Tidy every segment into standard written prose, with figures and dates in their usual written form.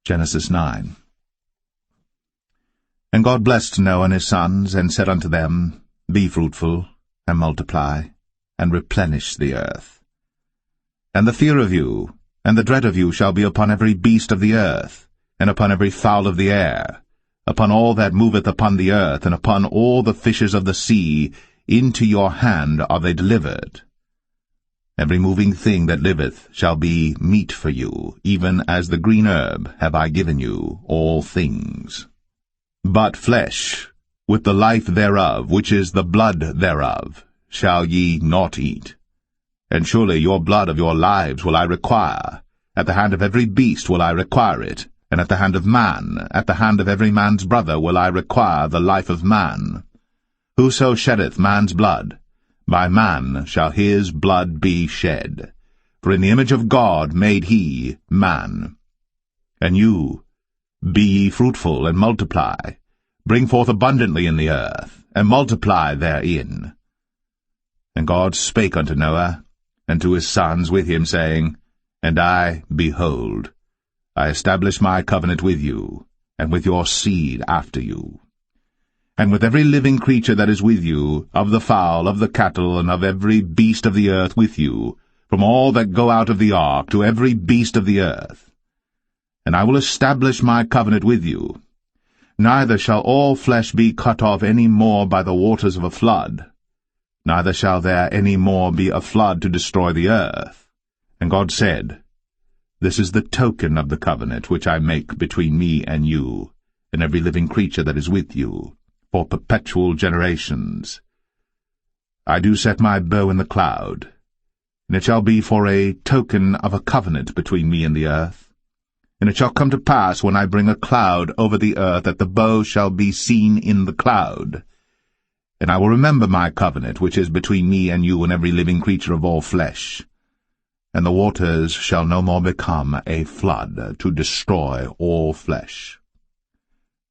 Genesis 9. And God blessed Noah and his sons, and said unto them, Be fruitful, and multiply, and replenish the earth. And the fear of you, and the dread of you shall be upon every beast of the earth, and upon every fowl of the air, upon all that moveth upon the earth, and upon all the fishes of the sea. Into your hand are they delivered. Every moving thing that liveth shall be meat for you, even as the green herb have I given you all things. But flesh, with the life thereof, which is the blood thereof, shall ye not eat. And surely your blood of your lives will I require. At the hand of every beast will I require it, and at the hand of man, at the hand of every man's brother will I require the life of man. Whoso sheddeth man's blood, by man shall his blood be shed. For in the image of God made he man. And you, be ye fruitful, and multiply, bring forth abundantly in the earth, and multiply therein. And God spake unto Noah, and to his sons with him, saying, And I, behold, I establish my covenant with you, and with your seed after you, and with every living creature that is with you, of the fowl, of the cattle, and of every beast of the earth with you, from all that go out of the ark to every beast of the earth. And I will establish my covenant with you. Neither shall all flesh be cut off any more by the waters of a flood, neither shall there any more be a flood to destroy the earth. And God said, This is the token of the covenant which I make between me and you, and every living creature that is with you, for perpetual generations. I do set my bow in the cloud, and it shall be for a token of a covenant between me and the earth. And it shall come to pass, when I bring a cloud over the earth, that the bow shall be seen in the cloud. And I will remember my covenant, which is between me and you and every living creature of all flesh. And the waters shall no more become a flood to destroy all flesh.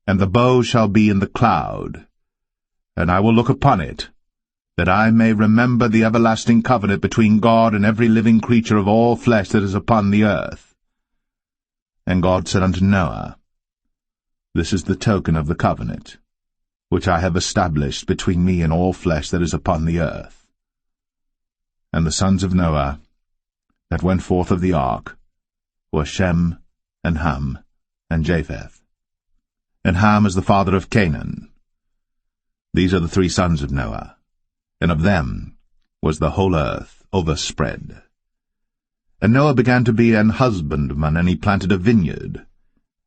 And the bow shall be in the cloud, and I will look upon it, that I may remember the everlasting covenant between God and every living creature of all flesh that is upon the earth. And God said unto Noah, This is the token of the covenant, which I have established between me and all flesh that is upon the earth. And the sons of Noah that went forth of the ark were Shem, and Ham, and Japheth. And Ham is the father of Canaan. These are the 3 sons of Noah, and of them was the whole earth overspread. And Noah began to be an husbandman, and he planted a vineyard.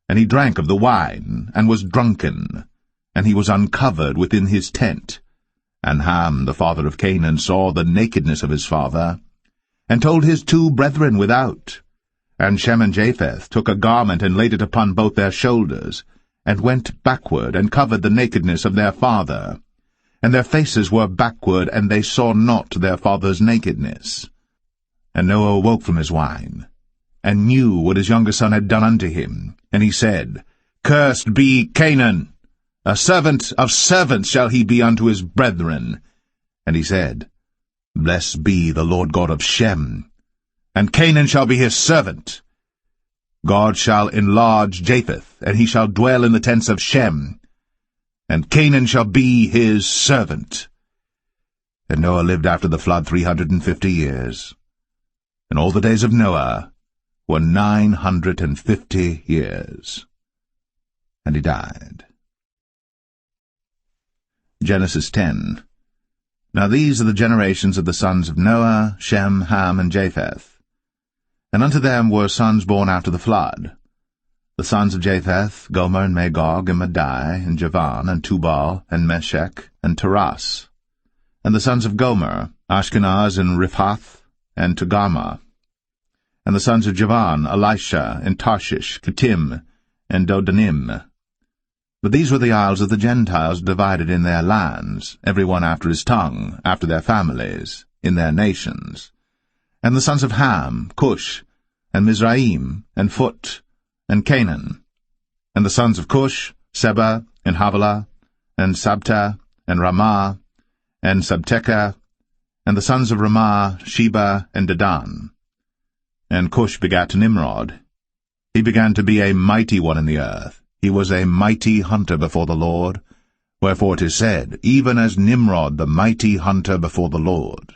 And he drank of the wine, and was drunken, and he was uncovered within his tent. And Ham, the father of Canaan, saw the nakedness of his father, and told his 2 brethren without. And Shem and Japheth took a garment, and laid it upon both their shoulders, and went backward, and covered the nakedness of their father. And their faces were backward, and they saw not their father's nakedness. And Noah awoke from his wine, and knew what his younger son had done unto him. And he said, Cursed be Canaan! A servant of servants shall he be unto his brethren. And he said, Blessed be the Lord God of Shem, and Canaan shall be his servant. God shall enlarge Japheth, and he shall dwell in the tents of Shem, and Canaan shall be his servant. And Noah lived after the flood 350 years, and all the days of Noah were 950 years. And he died. Genesis 10. Now these are the generations of the sons of Noah, Shem, Ham, and Japheth. And unto them were sons born after the flood. The sons of Japheth, Gomer, and Magog, and Madai, and Javan, and Tubal, and Meshech, and Taras. And the sons of Gomer, Ashkenaz, and Riphath, and Togarmah. And the sons of Javan, Elisha, and Tarshish, Kittim, and Dodanim. But these were the isles of the Gentiles divided in their lands, every one after his tongue, after their families, in their nations. And the sons of Ham, Cush, and Mizraim, and Phut, and Canaan. And the sons of Cush, Seba, and Havilah, and Sabta, and Ramah, and Sabteka. And the sons of Ramah, Sheba, and Dedan. And Cush begat Nimrod. He began to be a mighty one in the earth. He was a mighty hunter before the Lord. Wherefore it is said, even as Nimrod the mighty hunter before the Lord.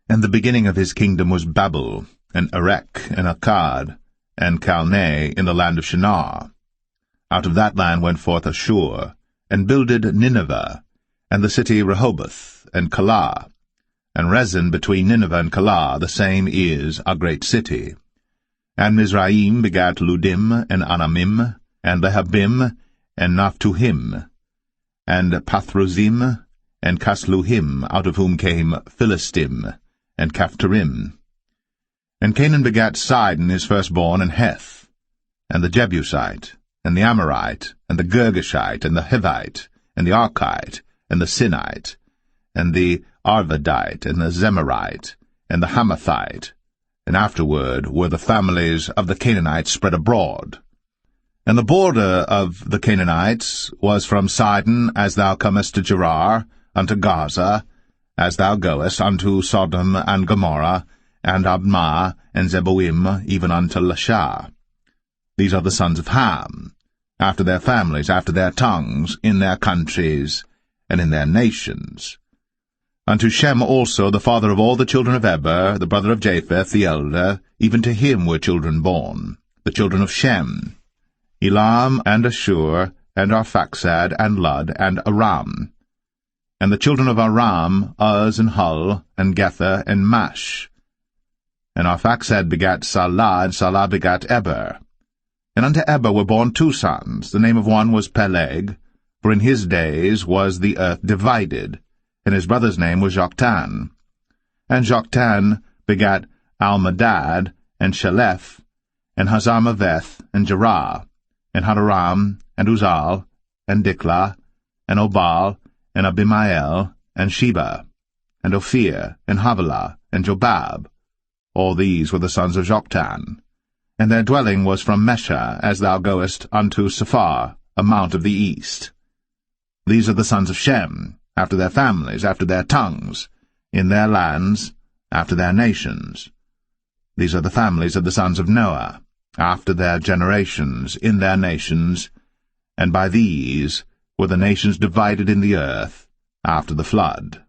And the beginning of his kingdom was Babel, and Erech, and Akkad, and Calneh in the land of Shinar. Out of that land went forth Ashur, and builded Nineveh, and the city Rehoboth, and Calah. And Rezin between Nineveh and Calah, the same is a great city. And Mizraim begat Ludim, and Anamim, and Lehabim, and Naphtuhim, and Pathrozim, and Casluhim, out of whom came Philistim, and Caphtorim. And Canaan begat Sidon his firstborn, and Heth, and the Jebusite, and the Amorite, and the Girgashite, and the Hivite, and the Archite, and the Sinite, and the Arvadite, and the Zemarite, and the Hamathite, and afterward were the families of the Canaanites spread abroad. And the border of the Canaanites was from Sidon, as thou comest to Gerar, unto Gaza, as thou goest unto Sodom and Gomorrah, and Admah, and Zeboim, even unto Lasha. These are the sons of Ham, after their families, after their tongues, in their countries, and in their nations. Unto Shem also, the father of all the children of Eber, the brother of Japheth, the elder, even to him were children born, the children of Shem, Elam, and Ashur, and Arphaxad, and Lud, and Aram. And the children of Aram, Uz, and Hul, and Gether, and Mash. And Arphaxad begat Salah, and Salah begat Eber. And unto Eber were born two sons. The name of one was Peleg, for in his days was the earth divided, and his brother's name was Joktan. And Joktan begat Almadad, and Sheleph, and Hazarmaveth, and Jerah, and Hadoram, and Uzal, and Diklah, and Obal, and Abimael, and Sheba, and Ophir, and Havilah, and Jobab. All these were the sons of Joktan. And their dwelling was from Mesha, as thou goest unto Sephar, a mount of the east. These are the sons of Shem, after their families, after their tongues, in their lands, after their nations. These are the families of the sons of Noah, after their generations, in their nations, and by these were the nations divided in the earth after the flood.